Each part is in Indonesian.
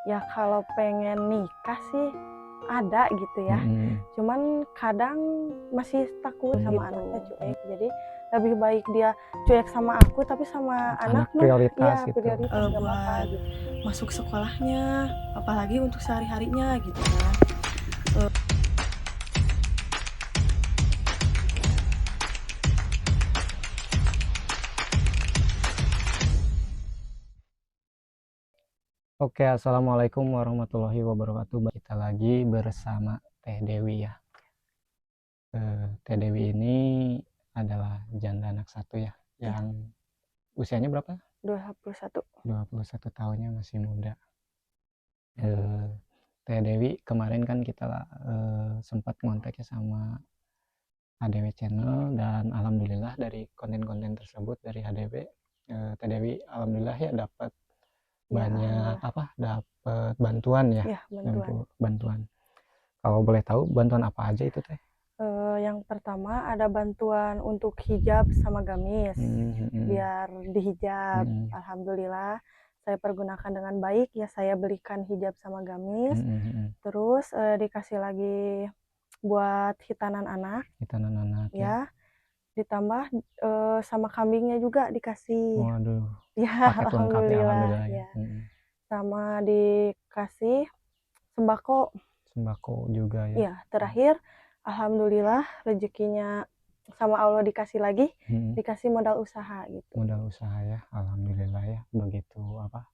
Ya kalau pengen nikah sih ada gitu ya. Cuman kadang masih takut sama anaknya cuek. Jadi lebih baik dia cuek sama aku tapi sama anak mah prioritas ya gitu. prioritas gak apa-apa buat gitu. masuk sekolahnya, apalagi untuk sehari-harinya gitu kan. Oke, assalamualaikum warahmatullahi wabarakatuh. Kita lagi bersama Teh Dewi ya. Teh Dewi ini adalah janda anak satu ya, yang usianya berapa? 21. 21 tahunnya, masih muda. Teh Dewi kemarin kan kita sempat kontak ya sama HDW Channel, dan alhamdulillah dari konten-konten tersebut dari HDW, Teh Dewi alhamdulillah ya dapat banyak dapat bantuan ya, Ya, bantuan. Kalau boleh tahu bantuan apa aja itu Teh? Yang pertama ada bantuan untuk hijab sama gamis, biar dihijab. Alhamdulillah saya pergunakan dengan baik ya, saya belikan hijab sama gamis. Terus dikasih lagi buat hitanan anak ya. Ditambah sama kambingnya juga dikasih. Waduh, Ya paket lengkap ya, alhamdulillah ya. ya. Sama dikasih sembako juga ya. ya. Terakhir alhamdulillah rezekinya sama Allah dikasih lagi, dikasih modal usaha gitu. Modal usaha ya, alhamdulillah ya. Begitu apa,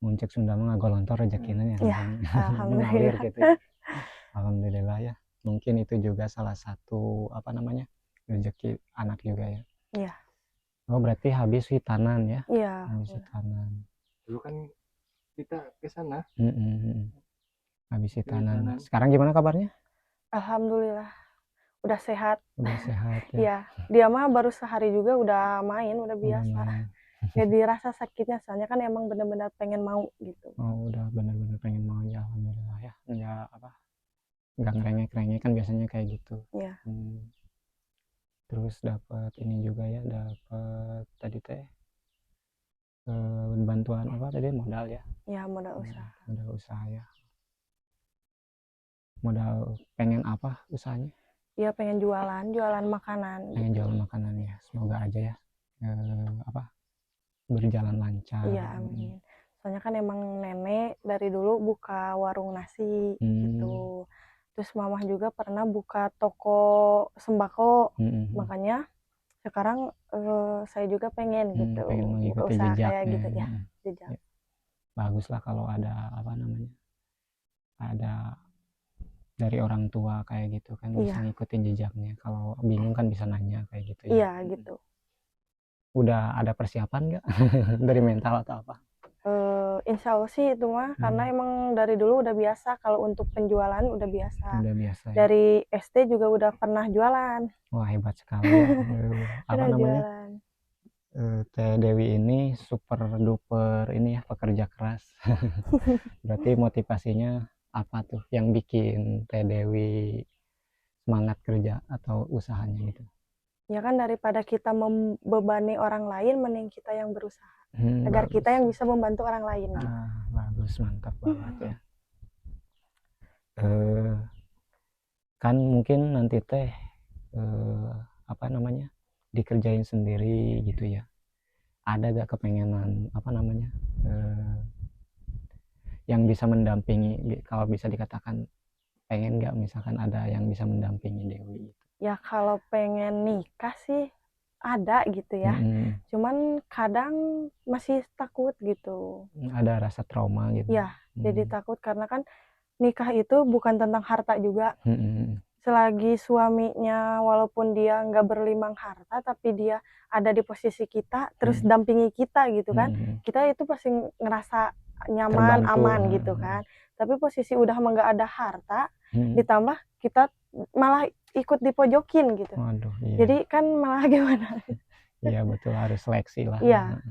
muncul Sunda mah ngagolontor rezekinya ya, mengalir gitu ya. Alhamdulillah ya. Mungkin itu juga salah satu apa namanya, rezeki anak juga ya. Iya. Oh berarti habis hitanan ya? Iya. Habis hitanan. Dulu kan kita ke sana. Habis hitanan. Sekarang gimana kabarnya? Alhamdulillah udah sehat. Udah sehat ya. Iya, dia mah baru sehari juga udah main, udah biasa. Gak dirasa sakitnya, soalnya kan emang bener-bener pengen mau gitu. Oh udah bener-bener pengen mau ya, alhamdulillah ya. Nggak apa, nggak ngerengek-rengek kan biasanya kayak gitu. Iya. Terus dapat ini juga ya, dapat tadi teh bantuan apa tadi, modal ya? Ya modal usaha. Modal usaha ya. Modal pengen apa usahanya? Iya pengen jualan makanan. Pengen jualan makanan ya. Semoga aja ya apa, berjalan lancar. Iya amin. Soalnya kan emang nenek dari dulu buka warung nasi gitu. Terus mamah juga pernah buka toko sembako. Makanya sekarang saya juga pengen gitu pengen mengikuti usaha jejaknya kayak gitu ya. Ya. Bagus lah kalau ada apa namanya, ada dari orang tua kayak gitu kan, bisa ngikutin jejaknya. Kalau bingung kan bisa nanya kayak gitu ya. Iya gitu. Udah ada persiapan nggak dari mental atau apa? Insya Allah sih itu mah, karena emang dari dulu udah biasa. Kalau untuk penjualan udah biasa. Udah biasa ya? Dari SD juga udah pernah jualan. Wah hebat sekali ya. Apa namanya, Teh Dewi ini super duper ini ya, pekerja keras. Berarti motivasinya apa tuh yang bikin Teh Dewi semangat kerja atau usahanya gitu? Ya kan daripada kita membebani orang lain, mending kita yang berusaha. Agar bagus. kita yang bisa membantu orang lain. Gitu. Bagus, mantap banget ya. Kan mungkin nanti teh apa namanya, dikerjain sendiri gitu ya. Ada gak kepengenan apa namanya, yang bisa mendampingi, kalau bisa dikatakan pengen gak misalkan ada yang bisa mendampingi Dewi gitu? Ya kalau pengen nikah sih ada gitu ya. Cuman kadang masih takut gitu. Ada rasa trauma gitu? Ya, jadi takut karena kan nikah itu bukan tentang harta juga. Selagi suaminya walaupun dia nggak berlimpah harta, tapi dia ada di posisi kita, terus dampingi kita gitu kan, kita itu pasti ngerasa nyaman, terbantu, aman gitu kan. Tapi posisi udah nggak ada harta, ditambah kita malah ikut dipojokin gitu. Waduh, iya. Jadi kan malah gimana? Iya betul, harus seleksi lah. Iya.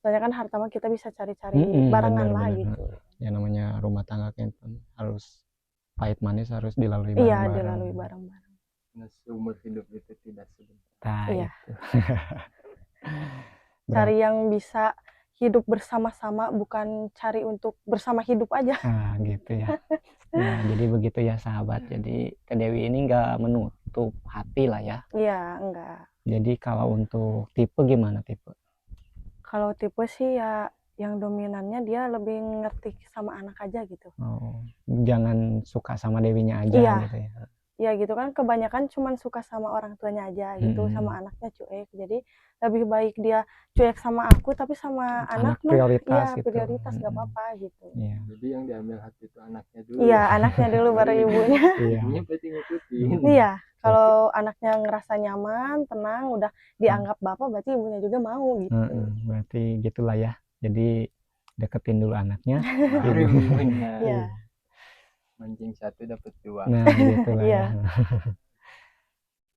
Soalnya kan harta mah kita bisa cari-cari barengan lah gitu. Ya namanya rumah tangga kan harus pahit manis, harus dilalui bareng-bareng. Iya, dilalui bareng-bareng. Seumur hidup itu tidak sebentar. Iya. Itu. Cari yang bisa hidup bersama-sama, bukan cari untuk bersama hidup aja. Nah, gitu ya. Ya, jadi begitu ya sahabat. Jadi Teh Dewi ini nggak menutup hati lah ya. Iya, enggak. Jadi kalau untuk tipe gimana tipe? Kalau tipe sih ya yang dominannya dia lebih ngerti sama anak aja gitu. Oh, jangan suka sama Dewinya aja Iya. gitu ya. Ya gitu kan, kebanyakan cuman suka sama orang tuanya aja gitu, sama anaknya cuek. Jadi lebih baik dia cuek sama aku, tapi sama Anak anak mah prioritas iya gitu. prioritas nggak apa-apa gitu. Iya. Jadi yang diambil hati itu anaknya dulu. Iya, anaknya dulu baru ibunya. Iya. Ibunya pasti ngikutin. Iya, kalau anaknya ngerasa nyaman, tenang, udah dianggap bapak, berarti ibunya juga mau gitu. Berarti gitulah ya. Jadi deketin dulu anaknya. Baru ibunya. Iya. Mancing satu dapat dua. Nah, gitulah Iya.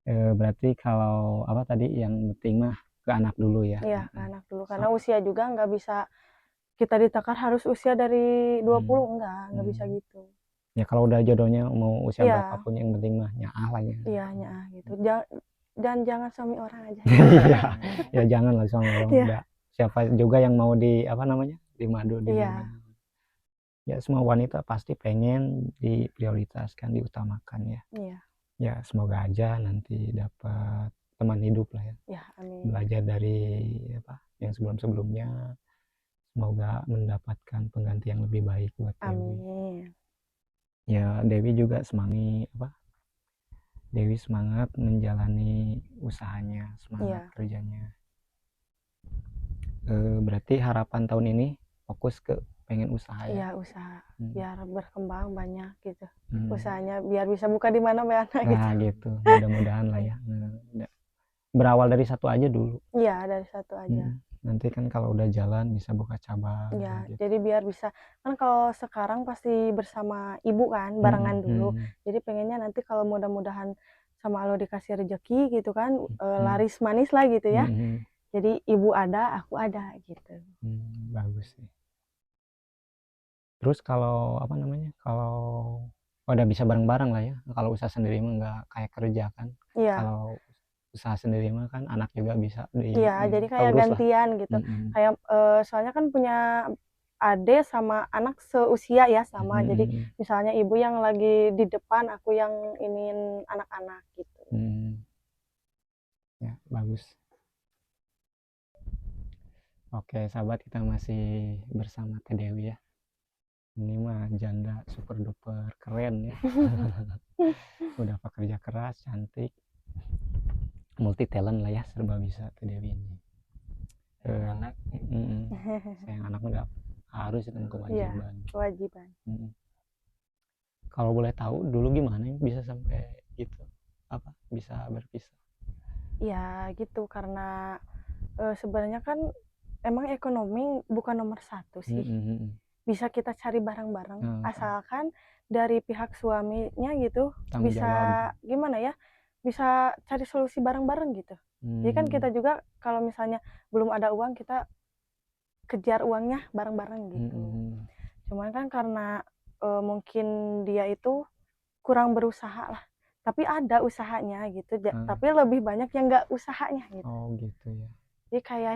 ya. Berarti kalau apa tadi yang penting mah ke anak dulu ya. Iya, ke anak dulu. Karena usia juga nggak bisa kita ditakar harus usia dari 20, nggak bisa gitu. Ya kalau udah jodohnya mau usia Iya. berapapun yang penting mah nyaah lah ya. Iya, nyaah gitu. Jangan suami orang aja. Iya. Ya jangan lah suami orang. Iya. Udah, siapa juga yang mau di apa namanya? Dimadu di Iya. rumah. Ya semua wanita pasti pengen diprioritaskan, diutamakan ya. Iya. Ya semoga aja nanti dapat teman hidup lah ya. Ya, amin. Belajar dari apa yang sebelum-sebelumnya, semoga mendapatkan pengganti yang lebih baik buat Dewi. Amin. Ya Dewi juga Dewi semangat menjalani usahanya, semangat kerjanya. Berarti harapan tahun ini fokus ke pengen usaha ya? Iya, usaha. Biar berkembang banyak gitu. Usahanya biar bisa buka di mana-mana gitu. Nah gitu, mudah-mudahan lah ya. Berawal dari satu aja dulu. Iya, dari satu aja. Nanti kan kalau udah jalan bisa buka cabang. Iya, gitu. jadi biar bisa, kan kalau sekarang pasti bersama ibu kan, barengan dulu. Jadi pengennya nanti kalau mudah-mudahan sama Allah dikasih rezeki gitu kan, laris manis lah gitu ya. Jadi ibu ada, aku ada gitu. Bagus sih. Terus kalau apa namanya? Kalau udah bisa bareng-bareng lah ya. Kalau usaha sendiri mah nggak kayak kerja kan. Iya. Kalau usaha sendiri mah kan anak juga bisa Iya, jadi kayak gantian gitu. Kayak soalnya kan punya ade sama anak seusia ya sama. Jadi misalnya ibu yang lagi di depan, aku yang iniin anak-anak gitu. Ya, bagus. Oke, sahabat, kita masih bersama Teh Dewi ya. Ini mah janda super duper keren ya. Udah pekerja keras, cantik, multi talent lah ya, serba bisa Teh Dewi ini. Anak. Sayang anak udah harus itu kewajiban. Iya, kewajiban. Kalau boleh tahu dulu gimana bisa sampai gitu, apa bisa berpisah? Ya gitu, karena sebenarnya kan emang ekonomi bukan nomor satu sih. Bisa kita cari bareng-bareng, asalkan dari pihak suaminya gitu bisa gimana ya, bisa cari solusi bareng-bareng gitu. Jadi kan kita juga kalau misalnya belum ada uang, kita kejar uangnya bareng-bareng gitu. Cuman kan karena mungkin dia itu kurang berusaha lah, tapi ada usahanya gitu, tapi lebih banyak yang nggak usahanya gitu. Oh gitu ya. Jadi kayak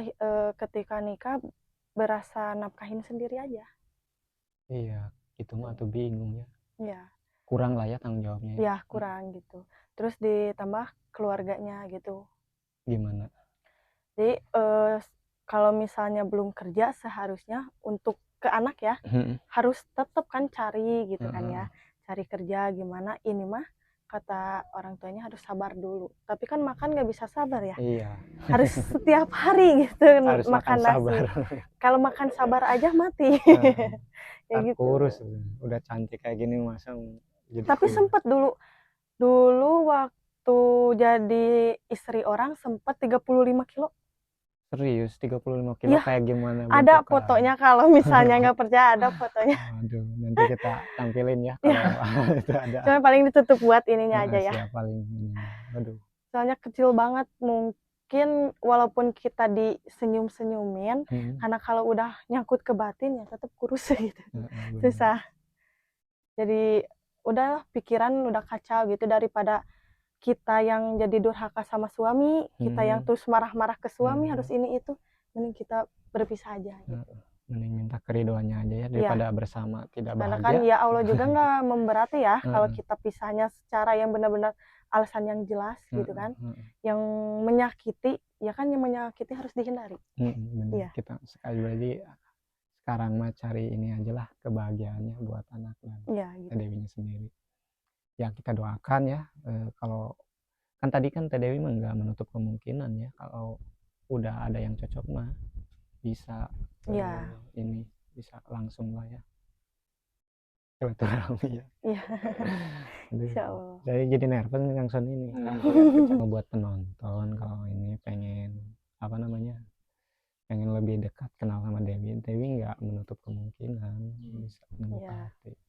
ketika nikah berasa nafkahin sendiri aja. Iya, itu mah tuh bingung ya. Iya. Kurang lah ya tanggung jawabnya. Ya kurang gitu. Terus ditambah keluarganya gitu. Gimana? Jadi kalau misalnya belum kerja, seharusnya untuk ke anak ya harus tetap kan cari gitu kan ya, cari kerja gimana. Ini mah kata orang tuanya harus sabar dulu, tapi kan makan nggak bisa sabar ya. Iya. Harus setiap hari gitu harus makan nasi. Sabar. Kalau makan sabar aja mati. Ya gitu. Kurus, udah cantik kayak gini masa jadi tapi sempet dulu waktu jadi istri orang sempet 35 kilo. Serius 35 kilo ya, kayak gimana? Ada fotonya kalau misalnya nggak percaya, ada fotonya. Aduh, nanti kita tampilin ya kalau itu ada. Cuma paling ditutup buat ininya aja ya. Paling aduh. Soalnya kecil banget, mungkin walaupun kita disenyum-senyumin, karena kalau udah nyangkut ke batin ya tetap kurus gitu. Susah. Jadi udahlah, pikiran udah kacau gitu, daripada kita yang jadi durhaka sama suami, kita yang terus marah-marah ke suami harus ini itu, mending kita berpisah aja gitu. Mending minta keridoannya aja ya daripada bersama tidak Karena bahagia. kan ya Allah juga nggak memberati ya kalau Heeh. kita pisahnya secara yang benar-benar alasan yang jelas gitu kan. Yang menyakiti, ya kan yang menyakiti harus dihindari. Bener. Iya. Kita sekali berarti sekarang mah cari ini aja lah kebahagiaannya buat anak dan Iya gitu. Teh Dewinya sendiri. Ya kita doakan ya, kalau kan tadi kan Teh Dewi mah nggak menutup kemungkinan ya kalau udah ada yang cocok mah bisa Iya. ini bisa langsung lah ya silaturahmi ya. Iya. Aduh, Insya Allah. jadi nervous nih Kang Son ini. Ngebuat penonton kalau ini pengen apa namanya pengen lebih dekat kenal sama Dewi nggak menutup kemungkinan bisa mendekati.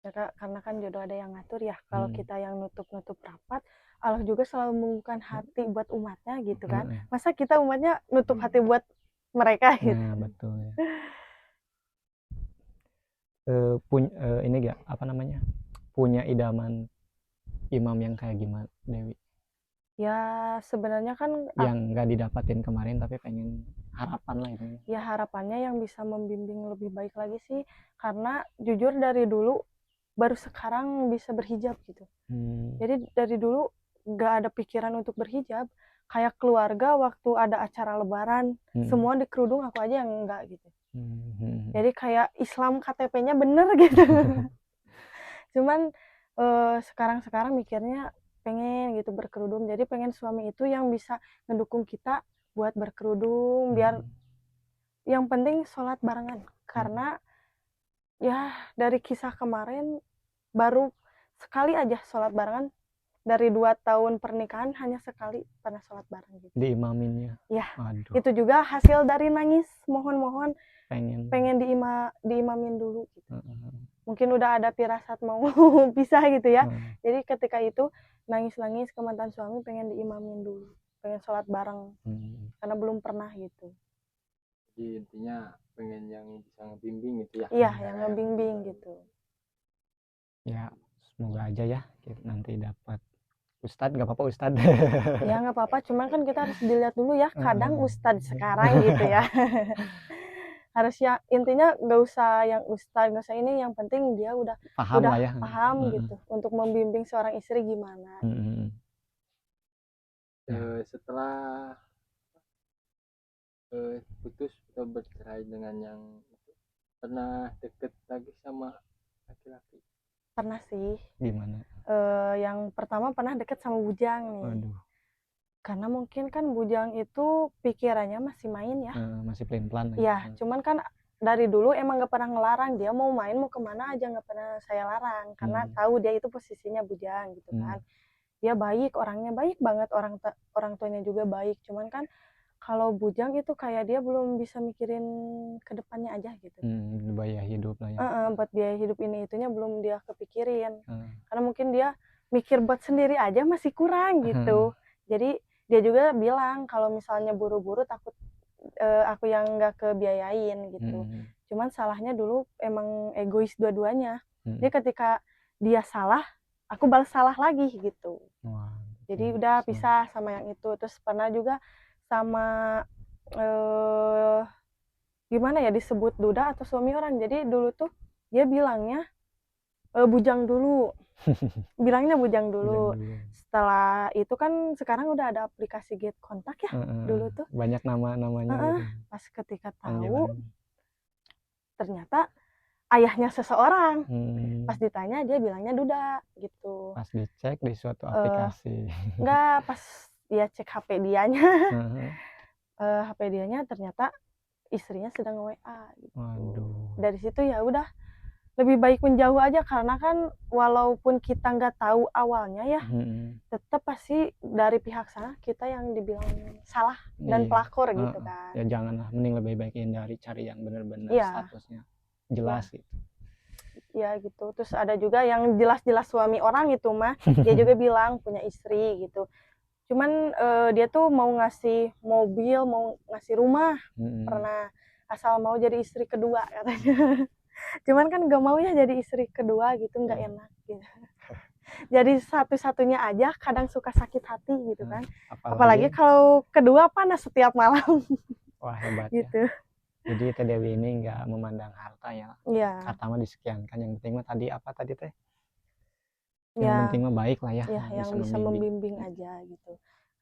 Ya Kak, karena kan jodoh ada yang ngatur ya. Kalau kita yang nutup-nutup rapat, Allah juga selalu membukakan hati buat umatnya gitu kan. Masa kita umatnya nutup hati buat mereka gitu. Nah betul ya. Ini gak apa namanya punya idaman imam yang kayak gimana Dewi? Ya sebenarnya kan yang nggak didapatin kemarin tapi pengen harapan lah itu. Ya harapannya yang bisa membimbing lebih baik lagi sih, karena jujur dari dulu baru sekarang bisa berhijab gitu. Jadi dari dulu nggak ada pikiran untuk berhijab. Kayak keluarga waktu ada acara lebaran semua di kerudung, aku aja yang enggak gitu. Jadi kayak Islam KTP-nya bener gitu. Cuman sekarang mikirnya pengen gitu berkerudung, jadi pengen suami itu yang bisa ngedukung kita buat berkerudung, biar yang penting sholat barengan. Karena ya dari kisah kemarin baru sekali aja sholat barengan, dari 2 tahun pernikahan hanya sekali pernah sholat bareng gitu. Diimaminnya ya. Aduh. Itu juga hasil dari nangis mohon pengen diimamin dulu gitu. Mungkin udah ada firasat mau pisah gitu ya. Jadi ketika itu nangis ke mantan suami, pengen diimamin dulu, pengen sholat bareng karena belum pernah gitu. Jadi intinya pengen yang bisa ngebimbing gitu ya. Iya, yang ngebimbing gitu. Ya semoga aja ya nanti dapat Ustadz. Nggak apa-apa Ustadz. Ya nggak apa-apa, cuman kan kita harus dilihat dulu ya, kadang Ustadz sekarang gitu ya. Harus ya intinya nggak usah yang Ustadz, nggak usah ini, yang penting dia udah paham gitu untuk membimbing seorang istri gimana. Setelah putus atau bercerai dengan yang itu, pernah deket lagi sama laki-laki? Pernah sih. Gimana? Yang pertama pernah deket sama bujang nih. Aduh. Karena mungkin kan bujang itu pikirannya masih main ya. Masih pelin-pelan. Ya, cuman kan dari dulu emang gak pernah ngelarang, dia mau main mau kemana aja gak pernah saya larang, karena tahu dia itu posisinya bujang gitu kan. Dia baik, orangnya baik banget, orang tuanya juga baik, cuman kan kalau bujang itu kayak dia belum bisa mikirin ke depannya aja gitu. Biaya hidup lah ya. Buat biaya hidup ini itunya belum dia kepikirin. Karena mungkin dia mikir buat sendiri aja masih kurang gitu. Jadi dia juga bilang kalau misalnya buru-buru takut aku yang nggak kebiayain gitu. Cuman salahnya dulu emang egois dua-duanya. Jadi ketika dia salah, aku balas salah lagi gitu. Jadi udah pisah sama yang itu. Terus pernah juga sama gimana ya disebut duda atau suami orang. Jadi dulu tuh dia bilangnya bujang dulu. Bilangnya bujang dulu. Setelah itu kan sekarang udah ada aplikasi Get Kontak ya. Dulu tuh banyak namanya gitu. Pas ketika tahu ternyata ayahnya seseorang. Pas ditanya dia bilangnya duda gitu. Pas dicek di suatu aplikasi. Enggak, pas dia cek HP dianya. HP dianya ternyata istrinya sedang WA gitu. Dari situ ya udah lebih baik menjauh aja, karena kan walaupun kita nggak tahu awalnya ya, tetap pasti dari pihak sana kita yang dibilang salah dan pelakor gitu kan. Ya janganlah, mending lebih baik hindari, cari yang benar-benar statusnya jelas gitu. Ya gitu. Terus ada juga yang jelas-jelas suami orang itu mah, dia juga bilang punya istri gitu. Cuman dia tuh mau ngasih mobil, mau ngasih rumah, pernah, asal mau jadi istri kedua katanya. Cuman kan gak mau ya jadi istri kedua gitu, nggak enak gitu. Jadi satu-satunya aja kadang suka sakit hati gitu kan. Apalagi kalau kedua panas setiap malam. Wah, hebat ya. gitu. Jadi Teh Dewi ini nggak memandang harta ya. Iya, Harta mah disekiankan, yang penting mah tadi apa tadi Teh? Yang ya, penting mah baik lah ya, ya yang bisa membimbing membimbing. aja gitu.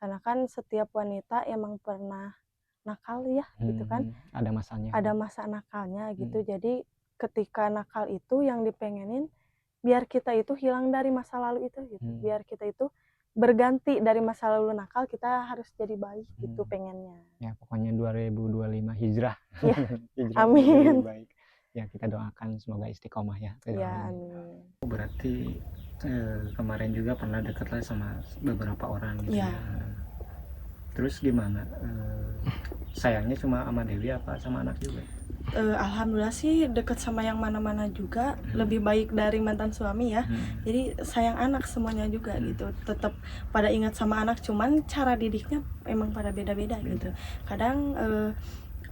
Karena kan setiap wanita emang pernah nakal ya gitu kan. Ada masanya. Ada masa nakalnya gitu. Hmm. Jadi ketika nakal itu yang dipengenin biar kita itu hilang dari masa lalu itu gitu. Biar kita itu berganti dari masa lalu nakal, kita harus jadi baik gitu pengennya. Ya pokoknya 2025 hijrah. Ya, Hijrah amin. menjadi lebih baik. Ya kita doakan semoga istiqomah ya. Ya, amin. Berarti kemarin juga pernah deket lah sama beberapa orang gitu Ya. ya. Terus gimana? Sayangnya cuma sama Dewi apa sama anak juga? Alhamdulillah sih deket sama yang mana-mana juga, lebih baik dari mantan suami ya. Jadi sayang anak semuanya juga gitu. Tetap pada ingat sama anak, cuman cara didiknya emang pada beda-beda gitu. Kadang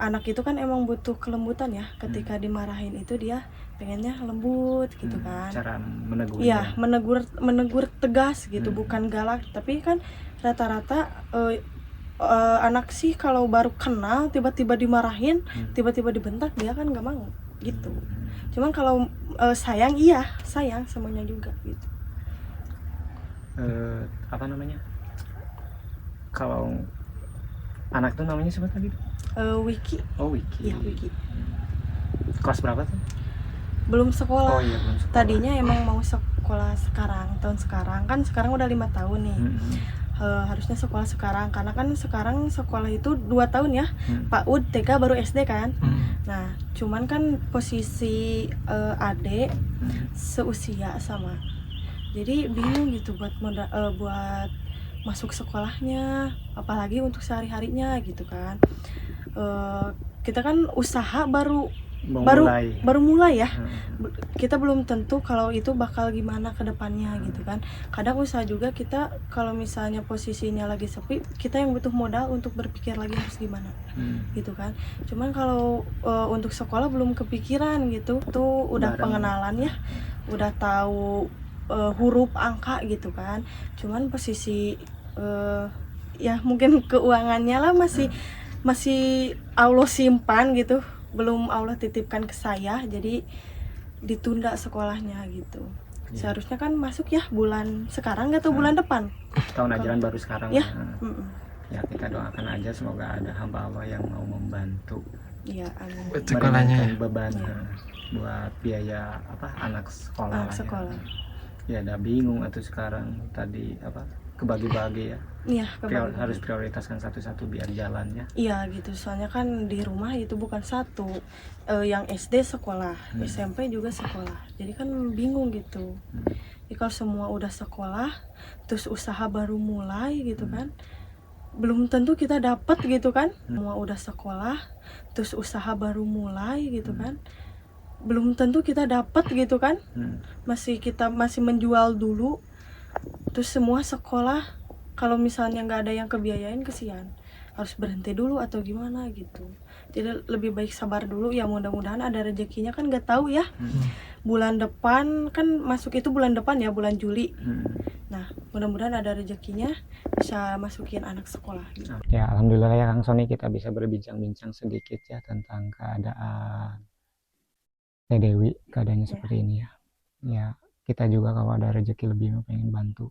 anak itu kan emang butuh kelembutan ya. Ketika dimarahin itu dia pengennya lembut gitu kan. Cara menegurnya. Iya, menegur tegas gitu, bukan galak. Tapi kan rata-rata anak sih kalau baru kenal tiba-tiba dimarahin, tiba-tiba dibentak, dia kan nggak mau gitu. Cuman kalau sayang, iya sayang semuanya juga gitu. Apa namanya? Kalau anak tuh namanya siapa tadi? Wiki. Oh, Wiki. Iya, Wiki. Kelas berapa tuh? Belum sekolah. Oh iya, belum sekolah. Tadinya emang mau sekolah sekarang, tahun sekarang kan sekarang udah 5 tahun nih. Harusnya sekolah sekarang, karena kan sekarang sekolah itu 2 tahun ya. PAUD, TK, baru SD kan. Nah cuman kan posisi adik seusia sama, jadi bingung gitu buat buat masuk sekolahnya, apalagi untuk sehari-harinya gitu kan. Kita kan usaha baru mulai ya. Kita belum tentu kalau itu bakal gimana ke depannya gitu kan. Kadang usaha juga kita kalau misalnya posisinya lagi sepi, kita yang butuh modal untuk berpikir lagi harus gimana gitu kan. Cuman kalau untuk sekolah belum kepikiran gitu. Tuh udah pengenalan ya, udah tahu huruf angka gitu kan. Cuman posisi ya mungkin keuangannya lah masih Allah simpan gitu, belum Allah titipkan ke saya, jadi ditunda sekolahnya gitu. Seharusnya kan masuk ya bulan sekarang atau bulan depan. Tahun ajaran baru sekarang ya. Ya kita doakan aja semoga ada hamba Allah yang mau membantu. Iya, amin. Meringankan beban buat biaya anak sekolah. Ya udah bingung atau sekarang tadi kebagi-bagi ya. Iya, harus prioritaskan satu-satu biar jalan ya. Iya gitu, soalnya kan di rumah itu bukan satu, yang SD sekolah, SMP juga sekolah, jadi kan bingung gitu. Jadi kalau semua udah sekolah, terus usaha baru mulai gitu kan, belum tentu kita dapat gitu kan. Semua udah sekolah, terus usaha baru mulai gitu kan, belum tentu kita dapat gitu kan. Kita masih menjual dulu, terus semua sekolah. Kalau misalnya nggak ada yang kebiayain, kesian, harus berhenti dulu atau gimana gitu. Jadi lebih baik sabar dulu ya, mudah-mudahan ada rezekinya kan, nggak tahu ya. Bulan depan kan masuk itu bulan depan ya, bulan Juli. Nah mudah-mudahan ada rezekinya bisa masukin anak sekolah gitu. Ya alhamdulillah ya Kang Sony, kita bisa berbincang-bincang sedikit ya tentang keadaan Teh Dewi, keadaannya seperti ini ya. Ya kita juga kalau ada rezeki lebih pengen bantu.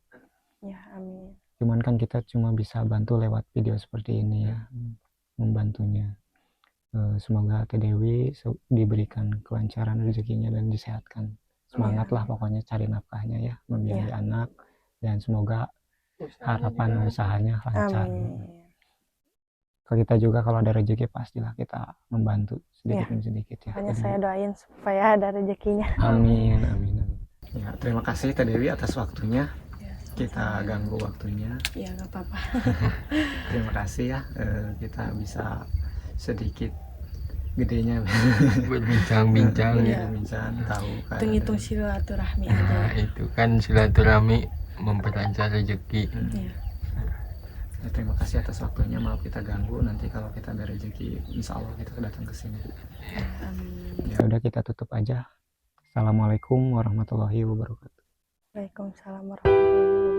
Ya, amin. Cuman kan kita cuma bisa bantu lewat video seperti ini ya, membantunya. Semoga Teh Dewi diberikan kelancaran rezekinya dan disehatkan. Semangat lah pokoknya cari nafkahnya ya, membiayai anak, dan semoga harapan usahanya lancar. Kalau kita juga kalau ada rezeki pastilah kita membantu sedikit demi sedikit ya. Hanya saya doain supaya ada rezekinya. Amin, amin, amin. Ya, terima kasih Teh Dewi atas waktunya. Kita ganggu waktunya. Ya nggak apa-apa. Terima kasih ya, kita bisa sedikit gedenya berbincang-bincang ya, tahu kan. Hitung silaturahmi aja. Nah, itu kan silaturahmi memperlancar rezeki. Ya, terima kasih atas waktunya, maaf kita ganggu. Nanti kalau kita ada rezeki, insya Allah kita datang ke sini. Amin. Ya udah kita tutup aja. Assalamualaikum warahmatullahi wabarakatuh. Waalaikumsalam warahmatullahi wabarakatuh.